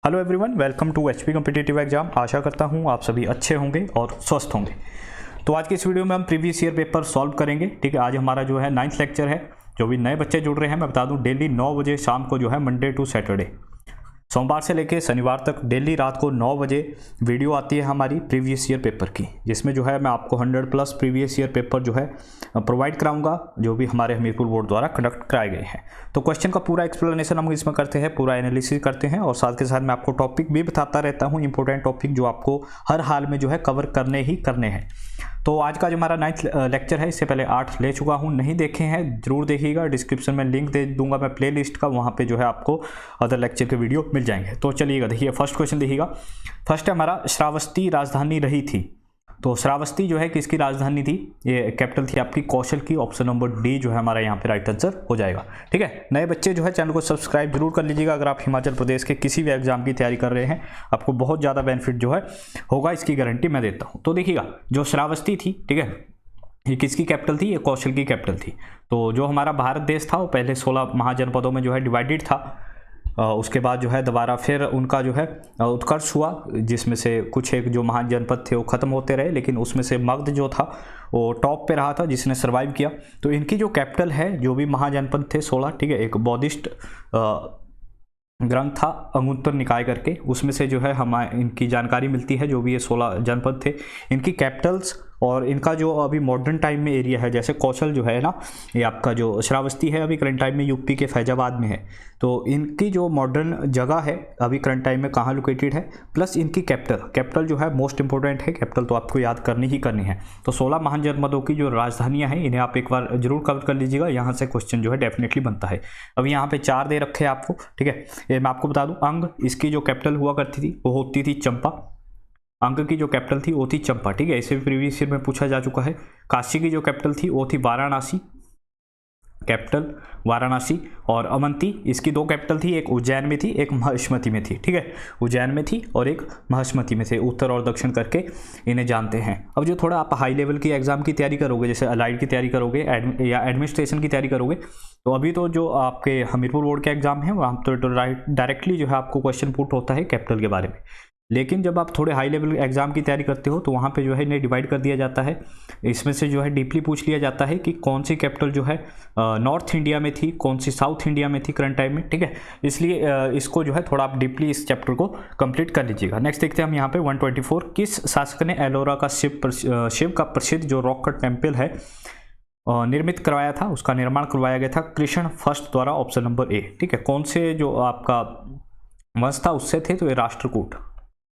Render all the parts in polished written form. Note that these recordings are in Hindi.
Hello everyone, welcome to HP competitive exam. आशा करता हूँ आप सभी अच्छे होंगे और स्वस्थ होंगे। तो आज की इस वीडियो में हम प्रीवियस ईयर पेपर सॉल्व करेंगे। ठीक है, आज हमारा जो है 9th लेक्चर है। जो भी नए बच्चे जुड़ रहे हैं, मैं बता दूं डेली 9 बजे शाम को जो है मंडे टू सैटरडे, सोमवार से लेकर शनिवार तक डेली रात को 9 बजे वीडियो आती है हमारी प्रीवियस ईयर पेपर की, जिसमें जो है मैं आपको 100+ प्रीवियस ईयर पेपर जो है प्रोवाइड कराऊंगा, जो भी हमारे हमीरपुर बोर्ड द्वारा कंडक्ट कराए गए हैं। तो क्वेश्चन का पूरा एक्सप्लेनेशन हम इसमें करते हैं, पूरा एनालिसिस करते हैं और साथ के साथ मैं आपको टॉपिक भी बताता रहता हूँ, इंपॉर्टेंट टॉपिक जो आपको हर हाल में जो है कवर करने ही करने हैं। तो आज का जो हमारा 9th लेक्चर है, इससे पहले 8 ले चुका हूँ, नहीं देखे हैं जरूर देखिएगा। डिस्क्रिप्शन में लिंक दे दूंगा मैं प्लेलिस्ट का, वहाँ पे जो है आपको अदर लेक्चर के वीडियो मिल जाएंगे। तो चलिएगा, देखिए फर्स्ट क्वेश्चन देखिएगा। फर्स्ट है हमारा, श्रावस्ती राजधानी रही थी। तो श्रावस्ती जो है किसकी राजधानी थी? ये कैपिटल थी आपकी कौशल की। ऑप्शन नंबर डी जो है हमारा यहाँ पे राइट आंसर हो जाएगा। ठीक है, नए बच्चे जो है चैनल को सब्सक्राइब जरूर कर लीजिएगा। अगर आप हिमाचल प्रदेश के किसी भी एग्जाम की तैयारी कर रहे हैं, आपको बहुत ज़्यादा बेनिफिट जो है होगा, इसकी गारंटी मैं देता हूँ। तो देखिएगा, जो श्रावस्ती थी, ठीक है, ये किसकी कैपिटल थी? ये कौशल की कैपिटल थी। तो जो हमारा भारत देश था वो पहले 16 महाजनपदों में जो है डिवाइडेड था। उसके बाद जो है दोबारा फिर उनका जो है उत्कर्ष हुआ, जिसमें से कुछ एक जो महान जनपद थे वो ख़त्म होते रहे, लेकिन उसमें से मगध जो था वो टॉप पे रहा था, जिसने सरवाइव किया। तो इनकी जो कैपिटल है, जो भी महाजनपद थे 16, ठीक है, एक बौद्धिस्ट ग्रंथ था अंगुत्तर निकाय करके, उसमें से जो है हमारे इनकी जानकारी मिलती है। जो भी ये 16 जनपद थे, इनकी कैपिटल्स और इनका जो अभी मॉडर्न टाइम में एरिया है, जैसे कौशल जो है ना, ये आपका जो श्रावस्ती है अभी करंट टाइम में यूपी के फैजाबाद में है। तो इनकी जो मॉडर्न जगह है अभी करंट टाइम में कहाँ लोकेटेड है, प्लस इनकी कैपिटल जो है मोस्ट इंपॉर्टेंट है। कैपिटल तो आपको याद करनी ही करनी है। तो 16 महान जनपदों की जो राजधानियाँ हैं, इन्हें आप एक बार जरूर कवर कर लीजिएगा। यहाँ से क्वेश्चन जो है डेफिनेटली बनता है। अभी यहाँ पे 4 दे रखे हैं आपको, ठीक है। ये मैं आपको बता दूँ, अंग इसकी जो कैपिटल हुआ करती थी वो होती थी चंपा। अंग की जो कैपिटल थी वो थी चंपा, ठीक है, इसे भी प्रीवियस ईयर में पूछा जा चुका है। काशी की जो कैपिटल थी वो थी वाराणसी, कैपिटल वाराणसी। और अवंती, इसकी 2 कैपिटल थी, एक उज्जैन में थी, एक महेश्मती में थी। ठीक है, उज्जैन में थी और एक महेश्मती में थे। उत्तर और दक्षिण करके इन्हें जानते हैं। अब जो थोड़ा आप हाई लेवल की एग्जाम की तैयारी करोगे, जैसे अलाइड की तैयारी करोगे या एडमिनिस्ट्रेशन की तैयारी करोगे, तो अभी तो जो आपके हमीरपुर बोर्ड के एग्जाम है वहाँ तो डायरेक्टली जो है आपको क्वेश्चन पुट होता है कैपिटल के बारे में। लेकिन जब आप थोड़े हाई लेवल एग्जाम की तैयारी करते हो तो वहाँ पे जो है इन्हें डिवाइड कर दिया जाता है। इसमें से जो है डीपली पूछ लिया जाता है कि कौन सी कैपिटल जो है नॉर्थ इंडिया में थी, कौन सी साउथ इंडिया में थी करंट टाइम में। ठीक है, इसलिए इसको जो है थोड़ा आप डीपली इस चैप्टर को कंप्लीट कर लीजिएगा। नेक्स्ट देखते हैं हम यहाँ पे 124, किस शासक ने एलोरा का शिव का प्रसिद्ध जो रॉक कट टेम्पल है निर्मित करवाया था? उसका निर्माण करवाया गया था कृष्ण फर्स्ट द्वारा। Option number A. ठीक है, कौन से जो आपका वंश था उससे थे? तो ये राष्ट्रकूट।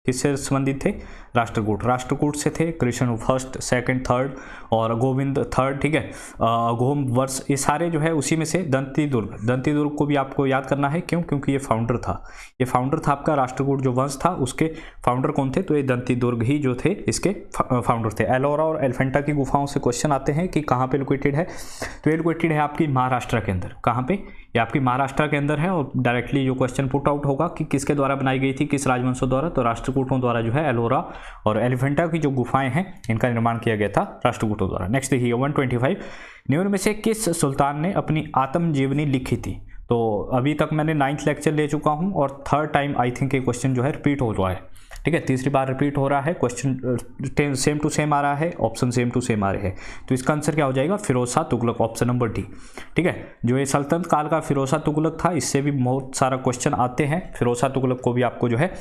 किससे संबंधित थे? राष्ट्रकूट से थे। कृष्ण फर्स्ट, सेकंड, थर्ड और गोविंद थर्ड। ठीक है, गोम वर्ष, ये सारे जो है उसी में से। दंती दुर्ग को भी आपको याद करना है। क्यों? क्योंकि ये फाउंडर था। ये फाउंडर था आपका राष्ट्रकूट जो वंश था, उसके फाउंडर कौन थे? तो ये दंती दुर्ग ही जो थे इसके फाउंडर थे। एलोरा और एलिफेंटा की गुफाओं से क्वेश्चन आते हैं कि कहाँ पे लोकेटेड है? तो ये लोकेटेड है आपकी महाराष्ट्र के अंदर। कहाँ पे? ये आपकी महाराष्ट्र के अंदर है। और डायरेक्टली जो क्वेश्चन पुट आउट होगा कि किसके द्वारा बनाई गई थी, किस राजवंशों द्वारा? तो राष्ट्रकूटों द्वारा जो है एलोरा और एलिफेंटा की जो गुफाएं हैं इनका निर्माण किया गया था राष्ट्रकूटों द्वारा। नेक्स्ट देखिए 125, निम्न में से किस सुल्तान ने अपनी आत्मजीवनी लिखी थी? तो अभी तक मैंने 9th लेक्चर ले चुका हूं और 3rd टाइम आई थिंक ये क्वेश्चन जो है रिपीट हो रहा है। ठीक है, तीसरी बार रिपीट हो रहा है। क्वेश्चन सेम टू सेम आ रहा है, ऑप्शन सेम टू सेम आ रहे हैं। तो इसका आंसर क्या हो जाएगा? Firoz Shah Tughlaq. Option number D. ठीक है, जो ये सल्तनत काल का फिरोज शाह तुगलक था, इससे भी बहुत सारा क्वेश्चन आते हैं। फिरोज शाह तुगलक को भी आपको जो है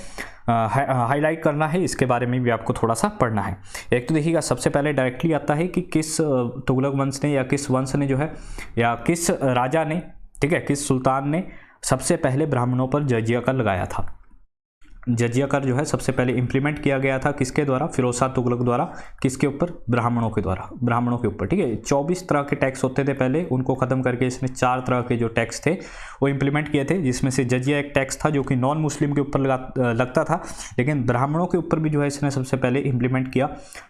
हाईलाइट करना है, इसके बारे में भी आपको थोड़ा सा पढ़ना है। एक तो देखिएगा, सबसे पहले डायरेक्टली आता है कि किस तुगलक वंश ने या किस वंश ने जो है या किस राजा ने, ठीक है, किस सुल्तान ने सबसे पहले ब्राह्मणों पर जजिया कर लगाया था। जजिया कर जो है सबसे पहले इंप्लीमेंट किया गया था किसके द्वारा? फिरोज शाह तुगलक द्वारा। किसके ऊपर? ब्राह्मणों के द्वारा, ब्राह्मणों के ऊपर। ठीक है, 24 तरह के टैक्स होते थे पहले, उनको खत्म करके इसने 4 तरह के जो टैक्स थे वो इंप्लीमेंट किए थे, जिसमें से जजिया एक टैक्स था जो कि नॉन मुस्लिम के ऊपर लगता था, लेकिन ब्राह्मणों के ऊपर भी जो है इसने सबसे पहले इंप्लीमेंट किया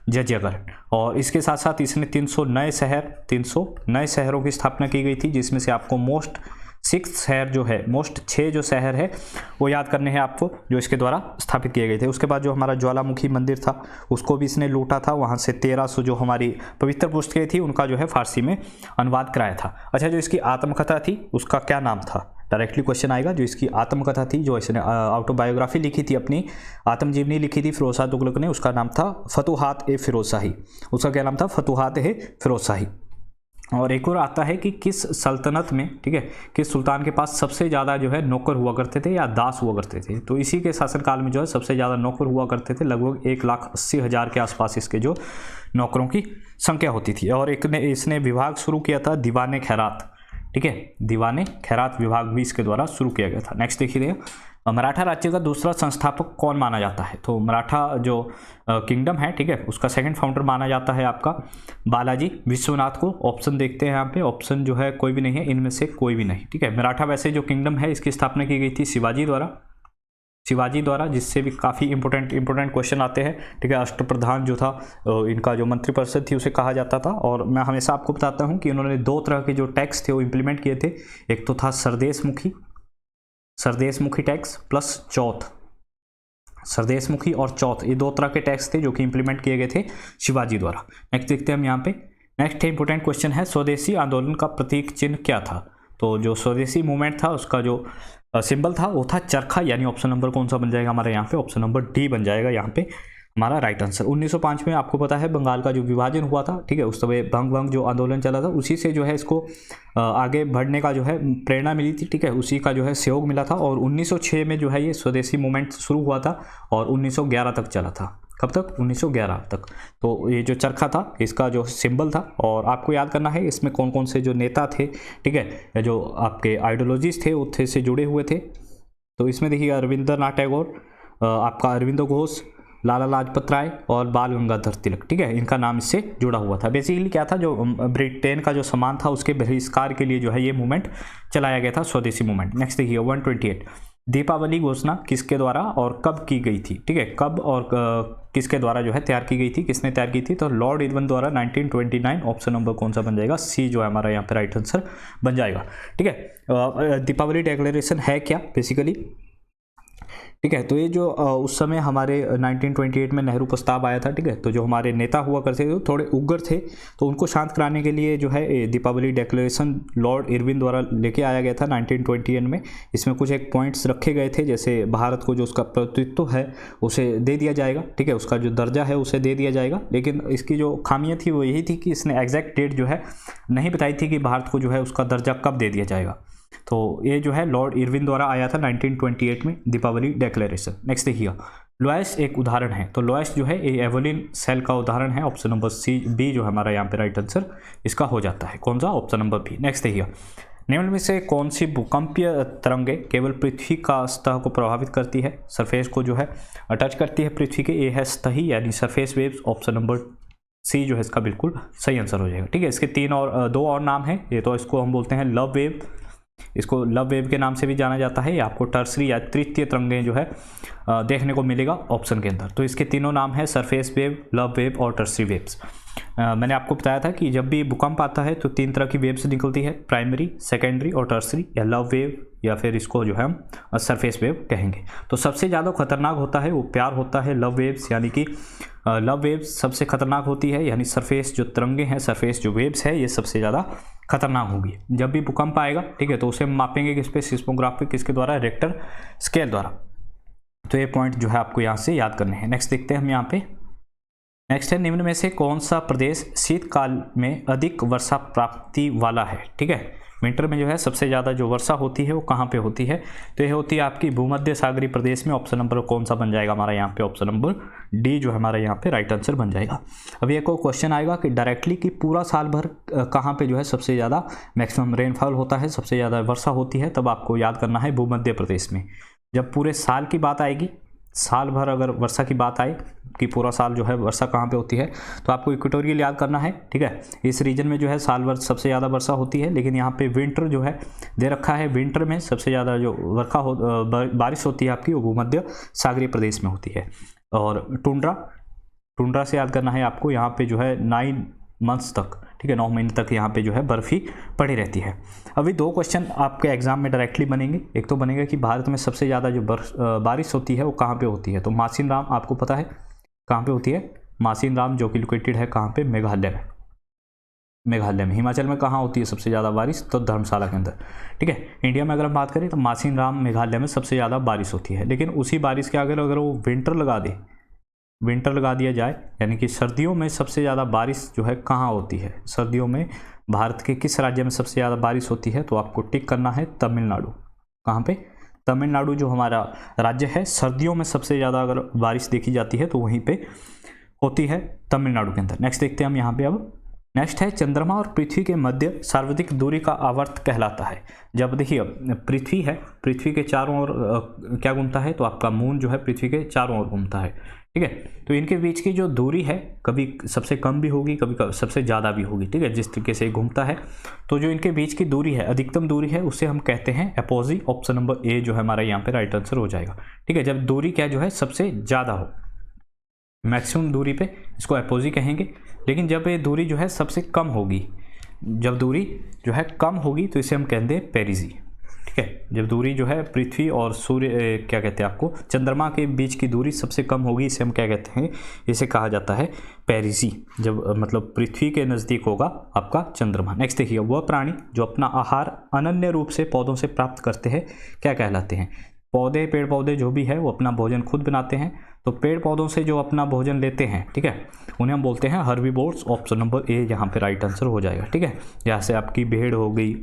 जजिया कर। और इसके साथ साथ इसने 300 नए शहरों की स्थापना की गई थी, जिसमें से आपको मोस्ट 6 शहर जो है, मोस्ट 6 जो शहर है वो याद करने हैं आपको, जो इसके द्वारा स्थापित किए गए थे। उसके बाद जो हमारा ज्वालामुखी मंदिर था उसको भी इसने लूटा था। वहाँ से 1300 जो हमारी पवित्र पुस्तकें थी उनका जो है फारसी में अनुवाद कराया था। अच्छा, जो इसकी आत्मकथा थी उसका क्या नाम था? डायरेक्टली क्वेश्चन आएगा। जो इसकी आत्मकथा थी, जो इसने ऑटोबायोग्राफी लिखी थी, अपनी आत्मजीवनी लिखी थी फिरोज शाह तुगलक ने, उसका नाम था फतुहात ए फिरोज शाही। उसका क्या नाम था? फतुहात ए फिरोज शाही। और एक और आता है कि किस सल्तनत में, ठीक है, किस सुल्तान के पास सबसे ज़्यादा जो है नौकर हुआ करते थे या दास हुआ करते थे। तो इसी के शासनकाल में जो है सबसे ज़्यादा नौकर हुआ करते थे, लगभग 1,80,000 के आसपास इसके जो नौकरों की संख्या होती थी। और एक ने इसने विभाग शुरू किया था दीवाने खैरात, ठीक है, दीवाने खैरात विभाग भी इसके द्वारा शुरू किया गया था। नेक्स्ट देखिए, मराठा राज्य का दूसरा संस्थापक कौन माना जाता है? तो मराठा जो किंगडम है, ठीक है, उसका सेकंड फाउंडर माना जाता है आपका बालाजी विश्वनाथ को। ऑप्शन देखते हैं यहाँ पे, ऑप्शन जो है कोई भी नहीं है, इनमें से कोई भी नहीं, ठीक है। मराठा वैसे जो किंगडम है इसकी स्थापना की गई थी शिवाजी द्वारा, जिससे भी काफ़ी इंपॉर्टेंट क्वेश्चन आते हैं, ठीक है। अष्टप्रधान जो था, इनका जो मंत्रिपरिषद थी उसे कहा जाता था। और मैं हमेशा आपको बताता हूँ कि उन्होंने 2 तरह के जो टैक्स थे वो इम्प्लीमेंट किए थे। एक तो था सरदेशमुखी टैक्स प्लस चौथ, सरदेशमुखी और चौथ, ये 2 तरह के टैक्स थे जो कि इंप्लीमेंट किए गए थे शिवाजी द्वारा। नेक्स्ट देखते हैं हम यहाँ पे। नेक्स्ट इंपॉर्टेंट क्वेश्चन है, स्वदेशी आंदोलन का प्रतीक चिन्ह क्या था? तो जो स्वदेशी मूवमेंट था उसका जो सिंबल था वो था चरखा, यानी ऑप्शन नंबर कौन सा बन जाएगा हमारे यहाँ पे? ऑप्शन नंबर डी बन जाएगा यहाँ पे हमारा राइट आंसर। 1905 में आपको पता है बंगाल का जो विभाजन हुआ था, ठीक है, उस समय भंग जो आंदोलन चला था, उसी से जो है इसको आगे बढ़ने का जो है प्रेरणा मिली थी, ठीक है, उसी का जो है सहयोग मिला था। और 1906 में जो है ये स्वदेशी मूवमेंट शुरू हुआ था और 1911 तक चला था। कब तक? 1911 तक। तो ये जो चरखा था इसका जो सिंबल था। और आपको याद करना है इसमें कौन कौन से जो नेता थे, ठीक है, जो आपके आइडियोलॉजीज थे उससे से जुड़े हुए थे। तो इसमें देखिएगा रविंद्रनाथ टैगोर, आपका अरविंदो घोष, लाला लाजपत राय और बाल गंगाधर तिलक, ठीक है, इनका नाम इससे जुड़ा हुआ था। बेसिकली क्या था, जो ब्रिटेन का जो सामान था उसके बहिष्कार के लिए जो है ये मूवमेंट चलाया गया था, स्वदेशी मूवमेंट। नेक्स्ट देखिए 128, दीपावली घोषणा किसके द्वारा और कब की गई थी? ठीक है, कब और किसके द्वारा जो है तैयार की गई थी, किसने तैयार की थी? तो लॉर्ड इरविन द्वारा 1929। ऑप्शन नंबर कौन सा बन जाएगा? सी जो है हमारा यहाँ पे राइट आंसर बन जाएगा, ठीक है। दीपावली डिक्लेरेशन है क्या बेसिकली, ठीक है, तो ये जो उस समय हमारे 1928 में नेहरू प्रस्ताव आया था, ठीक है, तो जो हमारे नेता हुआ करते थे थोड़े उग्र थे, तो उनको शांत कराने के लिए जो है दीपावली डिक्लेरेशन लॉर्ड इरविन द्वारा लेके आया गया था 1921 में। इसमें कुछ एक पॉइंट्स रखे गए थे, जैसे भारत को जो उसका प्रतिनिधित्व है उसे दे दिया जाएगा, ठीक है, उसका जो दर्जा है उसे दे दिया जाएगा। लेकिन इसकी जो खामियाँ थी वो यही थी कि इसने एग्जैक्ट डेट जो है नहीं बताई थी कि भारत को जो है उसका दर्जा कब दे दिया जाएगा। तो ये जो है लॉर्ड इरविन द्वारा आया था 1928 में दीपावली डिक्लेरेशन। नेक्स्ट देखिएगा, लोएस्ट एक उदाहरण है। तो लोएस्ट जो है ये एवोलिन सेल का उदाहरण है। ऑप्शन नंबर बी जो हमारा यहाँ पे राइट आंसर इसका हो जाता है। कौन सा? Option number B. नेक्स्ट देखिएगा, निम्न में से कौन सी भूकंपीय तरंगे केवल पृथ्वी का सतह को प्रभावित करती है, सरफेस को जो है टच करती है पृथ्वी के? ये है सतही यानी surface waves. Option number C जो है इसका बिल्कुल सही आंसर हो जाएगा, ठीक है। इसके 2 और नाम है। ये तो इसको हम बोलते हैं लव वेव, इसको लव वेव के नाम से भी जाना जाता है। आपको टर्सरी या तृतीय तरंगें जो है देखने को मिलेगा ऑप्शन के अंदर। तो इसके 3 नाम है, सरफेस वेव, लव वेव और टर्सरी वेव्स। मैंने आपको बताया था कि जब भी भूकंप आता है तो 3 तरह की वेव्स निकलती है, प्राइमरी, सेकेंडरी और टर्सरी, या लव वेव या फिर इसको जो है हम सरफेस वेव कहेंगे। तो सबसे ज़्यादा खतरनाक होता है वो प्यार होता है लव वेव्स, यानी कि लव वेव्स सबसे खतरनाक होती है, यानी सरफेस जो तरंगे हैं, सरफेस जो वेव्स है ये सबसे ज़्यादा खतरनाक होगी। जब भी भूकंप आएगा, ठीक है, तो उसे मापेंगे किस पे? सिस्मोग्राफी किसके द्वारा? रिक्टर स्केल द्वारा। तो ये पॉइंट जो है आपको यहाँ से याद करने हैं। नेक्स्ट देखते हैं हम यहाँ पे। नेक्स्ट है, निम्न में से कौन सा प्रदेश शीतकाल में अधिक वर्षा प्राप्ति वाला है? ठीक है, विंटर में जो है सबसे ज़्यादा जो वर्षा होती है वो कहाँ पे होती है? तो ये होती है आपकी भूमध्य सागरीय प्रदेश में। ऑप्शन नंबर कौन सा बन जाएगा हमारा यहाँ पे? ऑप्शन नंबर डी जो हमारा यहाँ पे राइट आंसर बन जाएगा। अब एक और क्वेश्चन आएगा कि डायरेक्टली कि पूरा साल भर कहाँ पे जो है सबसे ज़्यादा मैक्सिमम रेनफॉल होता है, सबसे ज़्यादा वर्षा होती है? तब आपको याद करना है भूमध्य प्रदेश में। जब पूरे साल की बात आएगी, साल भर अगर वर्षा की बात आए कि पूरा साल जो है वर्षा कहाँ पे होती है, तो आपको इक्वेटोरियल याद करना है, ठीक है। इस रीजन में जो है साल भर सबसे ज़्यादा वर्षा होती है, लेकिन यहाँ पे विंटर जो है दे रखा है, विंटर में सबसे ज़्यादा जो बारिश होती है आपकी वो भूमध्य सागरीय प्रदेश में होती है। और टुंड्रा से याद करना है आपको, यहाँ पे जो है 9 मंथ्स तक, ठीक है, 9 महीने तक यहाँ पे जो है बर्फ़ ही पड़ी रहती है। अभी 2 क्वेश्चन आपके एग्जाम में डायरेक्टली बनेंगे। एक तो बनेगा कि भारत में सबसे ज़्यादा जो बारिश होती है वो कहाँ पे होती है? तो मासिन राम आपको पता है कहाँ पे होती है? मासिन राम जो कि लोकेटेड है कहाँ पे? मेघालय में। मेघालय में। हिमाचल में कहाँ होती है सबसे ज़्यादा बारिश? तो धर्मशाला के अंदर, ठीक है। इंडिया में अगर हम बात करें तो मासिनराम मेघालय में सबसे ज़्यादा बारिश होती है। लेकिन उसी बारिश के अगर वो विंटर लगा दिया जाए, यानी कि सर्दियों में सबसे ज़्यादा बारिश जो है कहाँ होती है, सर्दियों में भारत के किस राज्य में सबसे ज़्यादा बारिश होती है? तो आपको टिक करना है तमिलनाडु। कहाँ पे? तमिलनाडु जो हमारा राज्य है, सर्दियों में सबसे ज़्यादा अगर बारिश देखी जाती है तो वहीं पे होती है, तमिलनाडु के अंदर। नेक्स्ट देखते हैं हम यहाँ पे। अब नेक्स्ट है चंद्रमा और पृथ्वी के मध्य सर्वाधिक दूरी का आवर्त कहलाता है। जब देखिए पृथ्वी है, पृथ्वी के चारों ओर क्या घूमता है? तो आपका मून जो है पृथ्वी के चारों ओर घूमता है, ठीक है। तो इनके बीच की जो दूरी है कभी सबसे कम भी होगी, कभी सबसे ज़्यादा भी होगी, ठीक है, जिस तरीके से घूमता है। तो जो इनके बीच की दूरी है, अधिकतम दूरी है, उसे हम कहते हैं एपोजी। ऑप्शन नंबर ए जो है हमारा यहाँ पे राइट आंसर हो जाएगा, ठीक है। जब दूरी क्या जो है सबसे ज़्यादा हो, मैक्सिमम दूरी पे इसको एपोजी कहेंगे। लेकिन जब ये दूरी जो है सबसे कम होगी, जब दूरी जो है कम होगी तो इसे हम कहते हैं पेरिजी, ठीक है। जब दूरी जो है पृथ्वी और सूर्य क्या कहते हैं आपको, चंद्रमा के बीच की दूरी सबसे कम होगी, इसे हम क्या कहते हैं? इसे कहा जाता है पेरिजी। जब मतलब पृथ्वी के नज़दीक होगा आपका चंद्रमा। नेक्स्ट देखिए, वह प्राणी जो अपना आहार अनन्य रूप से पौधों से प्राप्त करते हैं क्या कहलाते हैं? पौधे, पेड़ पौधे जो भी है वो अपना भोजन खुद बनाते हैं। तो पेड़ पौधों से जो अपना भोजन लेते हैं, ठीक है, उन्हें हम बोलते हैं हर्बीवोर्स। ऑप्शन नंबर ए यहाँ पे राइट आंसर हो जाएगा, ठीक है। जैसे आपकी भेड़ हो गई,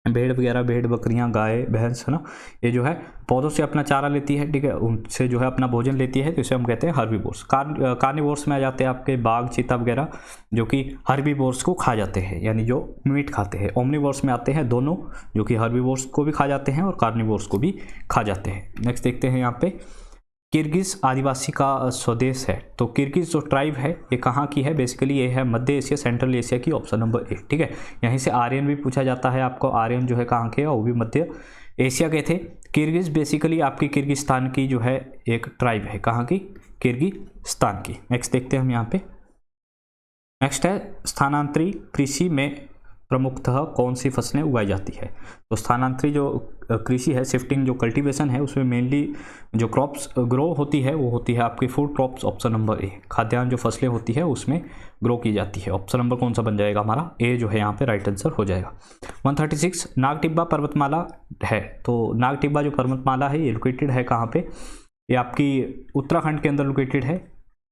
भेड़ वगैरह, भेड़ बकरियां, गाय भैंस, है ना, ये जो है पौधों से अपना चारा लेती है, ठीक है, उनसे जो है अपना भोजन लेती है, तो इसे हम कहते हैं हर्बीवोर्स। कार्निवोर्स में आ जाते हैं आपके बाघ, चीता वगैरह, जो कि हर्बीवोर्स को खा जाते हैं, यानी जो मीट खाते हैं। ओमनीवोर्स में आते हैं दोनों, जो कि हर्बीवोर्स को भी खा जाते हैं और कार्निवोर्स को भी खा जाते हैं। नेक्स्ट देखते हैं यहाँ पे, किर्गिज आदिवासी का स्वदेश है। तो किर्गिज जो ट्राइब है ये कहाँ की है? बेसिकली ये है मध्य एशिया, सेंट्रल एशिया की। ऑप्शन नंबर ए, ठीक है। यहीं से आर्यन भी पूछा जाता है आपको, आर्यन जो है कहाँ के, वो भी मध्य एशिया के थे। किर्गिज बेसिकली आपकी किर्गिस्तान की जो है एक ट्राइब है। कहाँ की? किर्गिस्तान की। नेक्स्ट देखते हैं हम यहाँ पे। नेक्स्ट है, स्थानांतरी कृषि में प्रमुखतः कौन सी फसलें उगाई जाती है? तो स्थानांतरी जो कृषि है, शिफ्टिंग जो कल्टीवेशन है, उसमें मेनली जो क्रॉप्स ग्रो होती है वो होती है आपकी food crops. Option number A, खाद्यान्न जो फसलें होती है उसमें ग्रो की जाती है। ऑप्शन नंबर कौन सा बन जाएगा हमारा? ए जो है यहाँ पे राइट आंसर हो जाएगा। 136 नागटिब्बा पर्वतमाला है। तो नागटिब्बा जो पर्वतमाला है ये लोकेटेड है कहाँ पे? ये आपकी उत्तराखंड के अंदर लोकेटेड है।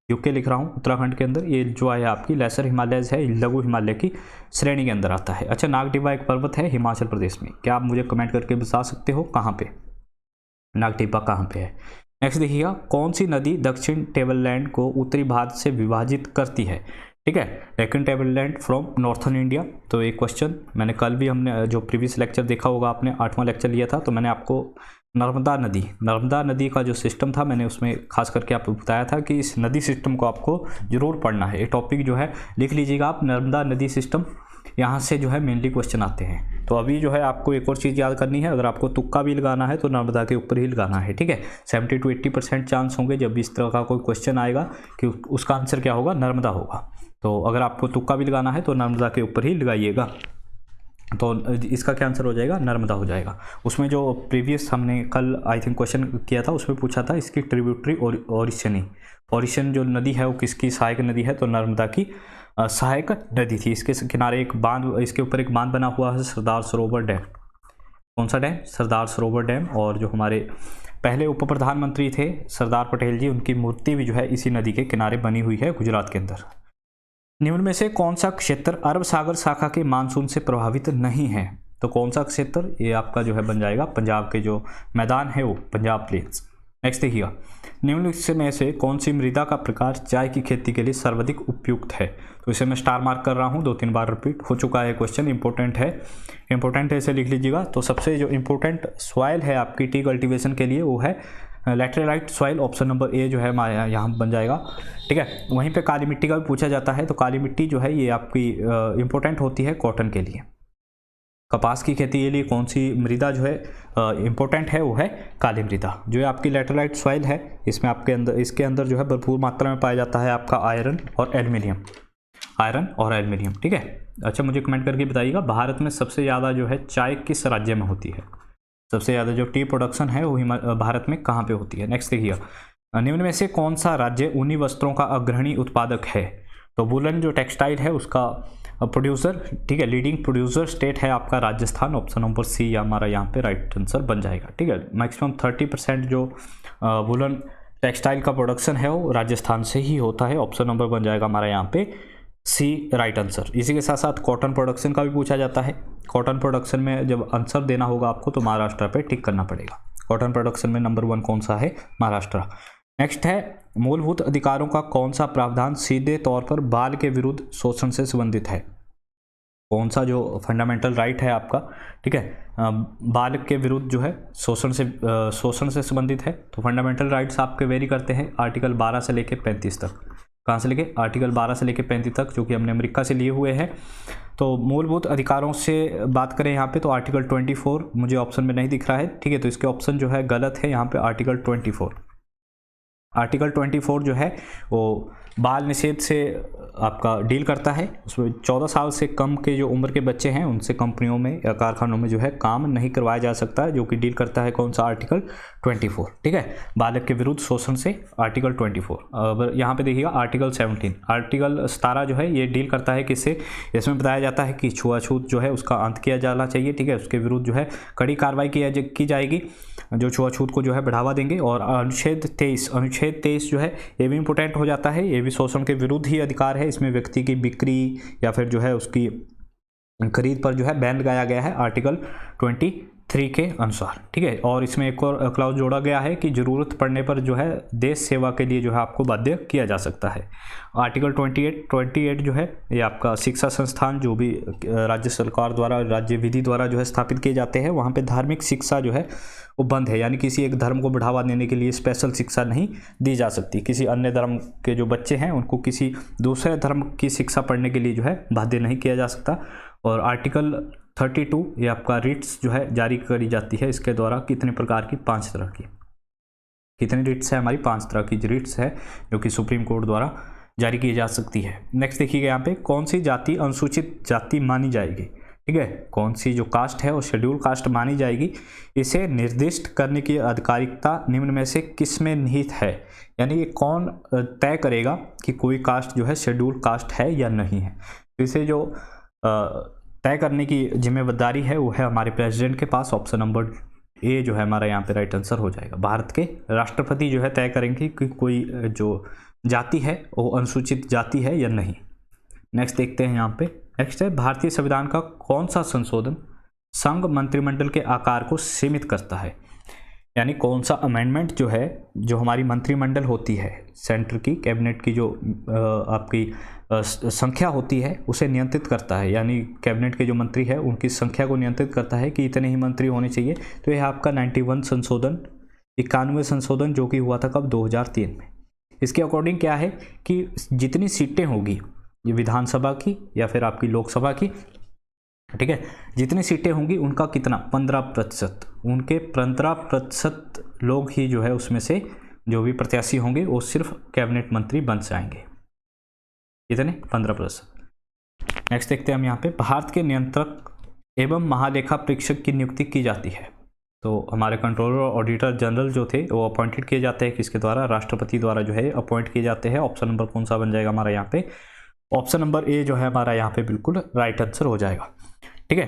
यूके लिख रहा हूँ, उत्तराखंड के अंदर। ये जो है आपकी लेसर हिमालयज है, लघु हिमालय की श्रेणी के अंदर आता है। अच्छा, नागटिब्बा एक पर्वत है हिमाचल प्रदेश में। क्या आप मुझे कमेंट करके बता सकते हो कहाँ पे नागटिब्बा कहाँ पे है? नेक्स्ट देखिएगा, कौन सी नदी दक्षिण टेबललैंड को उत्तरी भारत से विभाजित करती है? ठीक है, डेक्कन टेबललैंड फ्रॉम नॉर्थर्न इंडिया। तो एक क्वेश्चन मैंने कल भी, हमने जो प्रीवियस लेक्चर देखा होगा आपने, 8वां लेक्चर लिया था, तो मैंने आपको नर्मदा नदी का जो सिस्टम था मैंने उसमें खास करके आपको बताया था कि इस नदी सिस्टम को आपको जरूर पढ़ना है। ये टॉपिक जो है लिख लीजिएगा आप, नर्मदा नदी सिस्टम, यहाँ से जो है मेनली क्वेश्चन आते हैं। तो अभी जो है आपको एक और चीज़ याद करनी है, अगर आपको तुक्का भी लगाना है तो नर्मदा के ऊपर ही लगाना है, ठीक है। 70 to 80% चांस होंगे जब भी इस तरह का कोई क्वेश्चन आएगा कि उसका आंसर क्या होगा, नर्मदा होगा। तो अगर आपको तुक्का भी लगाना है तो नर्मदा के ऊपर ही लगाइएगा। तो इसका क्या आंसर हो जाएगा? नर्मदा हो जाएगा। उसमें जो प्रीवियस हमने कल आई थिंक क्वेश्चन किया था उसमें पूछा था इसकी ट्रिब्यूटरी ओरिशन जो नदी है वो किसकी सहायक नदी है? तो नर्मदा की सहायक नदी थी। इसके किनारे एक बांध, इसके ऊपर एक बांध बना हुआ है, सरदार सरोवर डैम। कौन सा डैम? सरदार सरोवर डैम। और जो हमारे पहले उप प्रधानमंत्री थे सरदार पटेल जी, उनकी मूर्ति भी जो है इसी नदी के किनारे बनी हुई है गुजरात के अंदर। निम्न में से कौन सा क्षेत्र अरब सागर शाखा के मानसून से प्रभावित नहीं है? तो कौन सा क्षेत्र? ये आपका जो है बन जाएगा पंजाब के जो मैदान है वो पंजाब प्लेन्स। नेक्स्ट देखिएगा, निम्न में से कौन सी मृदा का प्रकार चाय की खेती के लिए सर्वाधिक उपयुक्त है? तो इसे मैं स्टार मार्क कर रहा हूँ, 2-3 बार रिपीट हो चुका है क्वेश्चन, इंपॉर्टेंट है, इसे लिख लीजिएगा। तो सबसे जो इम्पोर्टेंट सॉइल है आपकी टी कल्टीवेशन के लिए वो है laterite soil. Option number A जो है यहाँ बन जाएगा, ठीक है। वहीं पे काली मिट्टी का भी पूछा जाता है, तो काली मिट्टी जो है ये आपकी इम्पोर्टेंट होती है कॉटन के लिए। कपास की खेती के लिए कौन सी मृदा जो है इम्पोर्टेंट है? वो है काली मृदा। जो है आपकी लैटेराइट सॉइल है, इसमें आपके अंदर, इसके अंदर जो है भरपूर मात्रा में पाया जाता है आपका आयरन और एल्युमिनियम, ठीक है। अच्छा, मुझे कमेंट करके बताइएगा भारत में सबसे ज़्यादा जो है चाय किस राज्य में होती है? सबसे ज़्यादा जो टी प्रोडक्शन है वो भारत में कहाँ पे होती है? नेक्स्ट देखिए, निम्न में से कौन सा राज्य ऊनी वस्त्रों का अग्रणी उत्पादक है? तो वुलन जो टेक्सटाइल है उसका प्रोड्यूसर, ठीक है, लीडिंग प्रोड्यूसर स्टेट है आपका राजस्थान, ऑप्शन नंबर सी हमारा यहाँ पे राइट आंसर बन जाएगा। ठीक है, मैक्सिमम 30% जो वुलन टेक्सटाइल का प्रोडक्शन है वो राजस्थान से ही होता है, ऑप्शन नंबर बन जाएगा हमारा यहाँ पे सी राइट आंसर। इसी के साथ साथ कॉटन प्रोडक्शन का भी पूछा जाता है। कॉटन प्रोडक्शन में जब आंसर देना होगा आपको तो महाराष्ट्र पे टिक करना पड़ेगा। कॉटन प्रोडक्शन में नंबर 1 कौन सा है? महाराष्ट्र। नेक्स्ट है मूलभूत अधिकारों का कौन सा प्रावधान सीधे तौर पर बाल के विरुद्ध शोषण से संबंधित है? कौन सा जो फंडामेंटल राइट है आपका, ठीक है, बाल के विरुद्ध जो है शोषण से संबंधित है? तो फंडामेंटल राइट्स आपके वेरी करते हैं आर्टिकल 12 से लेकर 35 तक। कहाँ से लेके? आर्टिकल 12 से लेकर 35 तक, जो कि हमने अमेरिका से लिए हुए हैं। तो मूलभूत अधिकारों से बात करें यहाँ पे तो आर्टिकल 24 मुझे ऑप्शन में नहीं दिख रहा है, ठीक है, तो इसके ऑप्शन जो है गलत है यहाँ पे। आर्टिकल 24 जो है वो बाल निषेध से आपका डील करता है। उसमें 14 साल से कम के जो उम्र के बच्चे हैं उनसे कंपनियों में या कारखानों में जो है काम नहीं करवाया जा सकता है, जो कि डील करता है कौन सा? आर्टिकल 24। ठीक है, बालक के विरुद्ध शोषण से आर्टिकल 24। अब यहाँ पे देखिएगा आर्टिकल 17, आर्टिकल 17 जो है ये डील करता है किससे? इसमें बताया जाता है कि छुआछूत जो है उसका अंत किया जाना चाहिए। ठीक है, उसके विरुद्ध जो है कड़ी कार्रवाई की जाएगी जो छुआछूत को जो है बढ़ावा देंगे। और अनुच्छेद 23 जो है ये भी इंपोर्टेंट हो जाता है, ये भी शोषण के विरुद्ध ही अधिकार है। इसमें व्यक्ति की बिक्री या फिर जो है उसकी खरीद पर जो है बैन लगाया गया है आर्टिकल 23 के अनुसार। ठीक है, और इसमें एक और क्लाउज जोड़ा गया है कि जरूरत पड़ने पर जो है देश सेवा के लिए जो है आपको बाध्य किया जा सकता है। आर्टिकल 28 जो है ये आपका शिक्षा संस्थान जो भी राज्य सरकार द्वारा, राज्य विधि द्वारा जो है स्थापित किए जाते हैं, वहाँ पे धार्मिक शिक्षा जो है वो बंद है। यानी किसी एक धर्म को बढ़ावा देने के लिए स्पेशल शिक्षा नहीं दी जा सकती। किसी अन्य धर्म के जो बच्चे हैं उनको किसी दूसरे धर्म की शिक्षा पढ़ने के लिए जो है बाध्य नहीं किया जा सकता। और आर्टिकल 32 ये आपका रिट्स जो है जारी करी जाती है, इसके द्वारा कितने प्रकार की? 5 तरह की। कितनी रिट्स है हमारी? 5 तरह की रिट्स है जो कि सुप्रीम कोर्ट द्वारा जारी की जा सकती है। नेक्स्ट देखिएगा यहाँ पे कौन सी जाति अनुसूचित जाति मानी जाएगी? ठीक है, कौन सी जो कास्ट है वो शेड्यूल कास्ट मानी जाएगी? इसे निर्दिष्ट करने की आधिकारिकता निम्न में से किस में निहित है? यानी ये कौन तय करेगा कि कोई कास्ट जो है शेड्यूल कास्ट है या नहीं है? इसे जो तय करने की जिम्मेदारी है वो है हमारे प्रेसिडेंट के पास। ऑप्शन नंबर ए जो है हमारा यहाँ पे राइट आंसर हो जाएगा। भारत के राष्ट्रपति जो है तय करेंगे कि कोई जो जाति है वो अनुसूचित जाति है या नहीं। नेक्स्ट देखते हैं यहाँ पे। नेक्स्ट है भारतीय संविधान का कौन सा संशोधन संघ मंत्रिमंडल के आकार को सीमित करता है? यानी कौन सा अमेंडमेंट जो है, जो हमारी मंत्रिमंडल होती है, सेंटर की कैबिनेट की जो आपकी संख्या होती है उसे नियंत्रित करता है। यानी कैबिनेट के जो मंत्री है उनकी संख्या को नियंत्रित करता है कि इतने ही मंत्री होने चाहिए। तो यह आपका 91 संशोधन, 91 संशोधन जो कि हुआ था कब? 2003 में। इसके अकॉर्डिंग क्या है कि जितनी सीटें होगी ये विधानसभा की या फिर आपकी लोकसभा की, ठीक है, जितनी सीटें होंगी उनका कितना? 15%। उनके 15% लोग ही जो है उसमें से जो भी प्रत्याशी होंगे वो सिर्फ कैबिनेट मंत्री बन जाएंगे। कितने? 15%। नेक्स्ट देखते हैं हम यहाँ पे भारत के नियंत्रक एवं महालेखा परीक्षक की नियुक्ति की जाती है। तो हमारे कंट्रोलर और ऑडिटर जनरल जो थे वो अपॉइंटेड किए जाते हैं किसके द्वारा? राष्ट्रपति द्वारा जो है अपॉइंट किए जाते हैं। ऑप्शन नंबर कौन सा बन जाएगा हमारा यहाँ पे? ऑप्शन नंबर ए जो है हमारा यहाँ पे बिल्कुल राइट आंसर हो जाएगा। ठीक है,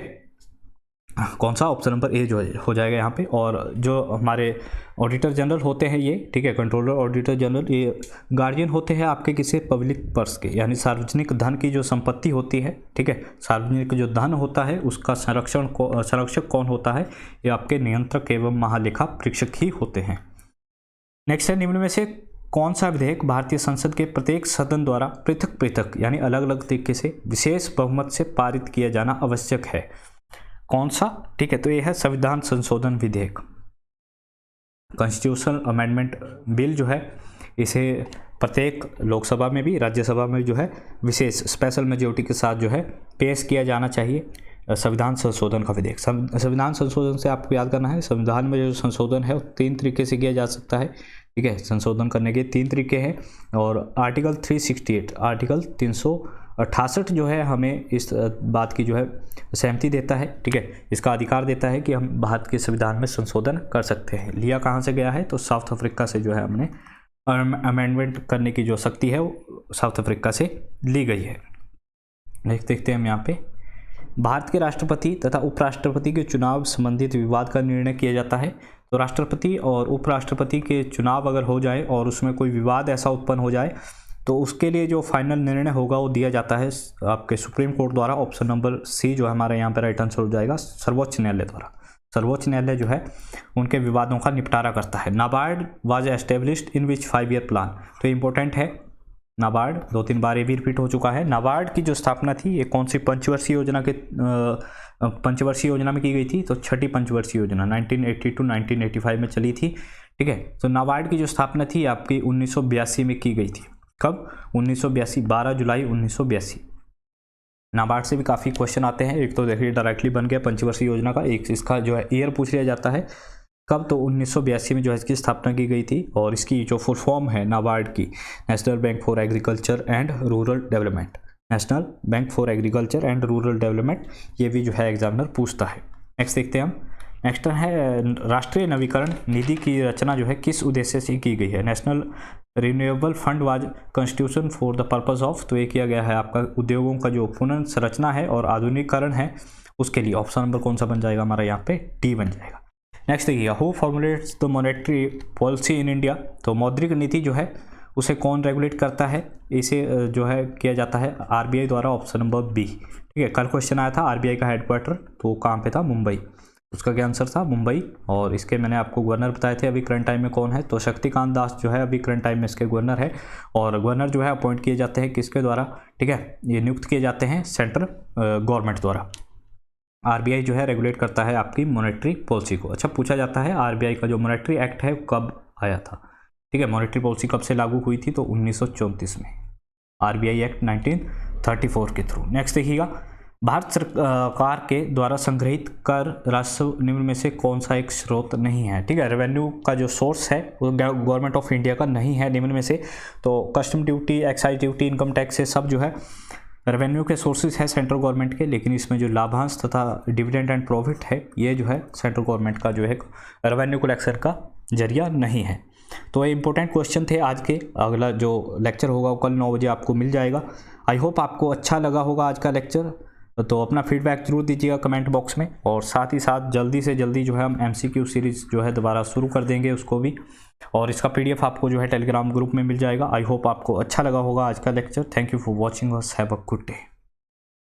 कौन सा? ऑप्शन नंबर ए जो हो जाएगा यहाँ पे। और जो हमारे ऑडिटर जनरल होते हैं ये, ठीक है, कंट्रोलर ऑडिटर जनरल, ये गार्जियन होते हैं आपके किसी पब्लिक पर्स के, यानी सार्वजनिक धन की जो संपत्ति होती है, ठीक है, सार्वजनिक जो धन होता है उसका संरक्षक कौन होता है? ये आपके नियंत्रक एवं महालेखा परीक्षक ही होते हैं। नेक्स्ट है निम्न में से कौन सा विधेयक भारतीय संसद के प्रत्येक सदन द्वारा पृथक पृथक यानी अलग अलग तरीके से विशेष बहुमत से पारित किया जाना आवश्यक है? कौन सा? ठीक है, तो यह है संविधान संशोधन विधेयक, कॉन्स्टिट्यूशनल अमेंडमेंट बिल जो है। इसे प्रत्येक लोकसभा में भी राज्यसभा में जो है विशेष स्पेशल मेजोरिटी के साथ जो है पेश किया जाना चाहिए संविधान संशोधन का विधेयक। संविधान संशोधन से आपको याद करना है, संविधान में जो संशोधन है वो 3 तरीके से किया जा सकता है। ठीक है, संशोधन करने के 3 तरीके हैं। और आर्टिकल 368, आर्टिकल 368 जो है हमें इस बात की जो है सहमति देता है, ठीक है, इसका अधिकार देता है कि हम भारत के संविधान में संशोधन कर सकते हैं। लिया कहाँ से गया है? तो साउथ अफ्रीका से जो है हमने अमेंडमेंट करने की जो शक्ति है वो साउथ अफ्रीका से ली गई है। नेक्स्ट देखते हैं हम यहाँ पे, भारत के राष्ट्रपति तथा उपराष्ट्रपति के चुनाव संबंधित विवाद का निर्णय किया जाता है। तो राष्ट्रपति और उपराष्ट्रपति के चुनाव अगर हो जाए और उसमें कोई विवाद ऐसा उत्पन्न हो जाए तो उसके लिए जो फाइनल निर्णय होगा वो दिया जाता है आपके सुप्रीम कोर्ट द्वारा। ऑप्शन नंबर सी जो है हमारे यहाँ पे राइट आंसर हो जाएगा, सर्वोच्च न्यायालय द्वारा। सर्वोच्च न्यायालय जो है उनके विवादों का निपटारा करता है। NABARD was established in which 5 year plan, तो इंपॉर्टेंट है नाबार्ड, 2-3 बार ये भी रिपीट हो चुका है। नाबार्ड की जो स्थापना थी ये कौन सी पंचवर्षीय योजना के पंचवर्षीय योजना में की गई थी? तो छठी पंचवर्षीय योजना 1980 to 1985 में चली थी, ठीक है। तो नाबार्ड की जो स्थापना थी आपकी 1982 में की गई थी। कब? 1982, 12 जुलाई 1982। नाबार्ड से भी काफ़ी क्वेश्चन आते हैं, एक तो देखिए डायरेक्टली बन गया पंचवर्षीय योजना का, एक इसका जो है ईयर पूछ लिया जाता है कब, तो 1982 में जो है इसकी स्थापना की गई थी। और इसकी जो फुल फॉर्म है नाबार्ड की, national bank for agriculture and rural development, national bank for agriculture and rural development, ये भी जो है एग्जामिनर पूछता है। नेक्स्ट देखते हैं हम, नेक्स्ट है राष्ट्रीय नवीकरण निधि की रचना जो है किस उद्देश्य से की गई है? National renewable fund was constitution for the purpose of, तो ये किया गया है आपका उद्योगों का जो पुनर्संरचना है और आधुनिकीकरण है उसके लिए। ऑप्शन नंबर कौन सा बन जाएगा हमारा यहाँ पे? डी बन जाएगा। नेक्स्ट देखिएगा, who formulates the monetary policy in India, तो मौद्रिक नीति जो है उसे कौन रेगुलेट करता है? इसे जो है किया जाता है आरबीआई द्वारा। ऑप्शन नंबर बी, ठीक है। कल क्वेश्चन आया था आरबीआई का हेडक्वार्टर तो कहाँ पे था? मुंबई, उसका क्या आंसर था? मुंबई। और इसके मैंने आपको गवर्नर बताए थे अभी करंट टाइम में कौन है, तो शक्तिकांत दास जो है अभी करंट टाइम में इसके गवर्नर है। और गवर्नर जो है अपॉइंट किए जाते हैं किसके द्वारा? ठीक है, ये नियुक्त किए जाते हैं सेंट्रल गवर्नमेंट द्वारा। आरबीआई जो है रेगुलेट करता है आपकी मॉनेटरी पॉलिसी को। अच्छा, पूछा जाता है आरबीआई का जो मॉनेटरी एक्ट है कब आया था? ठीक है, मॉनेटरी पॉलिसी कब से लागू हुई थी? तो 1934 में, आरबीआई एक्ट 1934 के थ्रू। नेक्स्ट देखिएगा, भारत सरकार के द्वारा संग्रहित कर राजस्व निम्न में से कौन सा एक स्रोत नहीं है? ठीक है, रेवेन्यू का जो सोर्स है वो गवर्नमेंट ऑफ इंडिया का नहीं है निम्न में से। तो custom duty, excise duty, income tax, ये सब जो है रेवेन्यू के सोर्सेज है सेंट्रल गवर्नमेंट के, लेकिन इसमें जो लाभांश तथा डिविडेंड एंड प्रॉफिट है ये जो है सेंट्रल गवर्नमेंट का जो है रेवेन्यू कलेक्शन का जरिया नहीं है। तो ये इंपॉर्टेंट क्वेश्चन थे आज के। अगला जो लेक्चर होगा वो कल 9 बजे आपको मिल जाएगा। आई होप आपको अच्छा लगा होगा आज का लेक्चर, तो अपना फीडबैक जरूर दीजिएगा कमेंट बॉक्स में। और साथ ही साथ जल्दी से जल्दी जो है हम MCQ सीरीज़ जो है दोबारा शुरू कर देंगे उसको भी, और इसका PDF आपको जो है टेलीग्राम ग्रुप में मिल जाएगा। आई होप आपको अच्छा लगा होगा आज का lecture. Thank you for watching us, have a good day.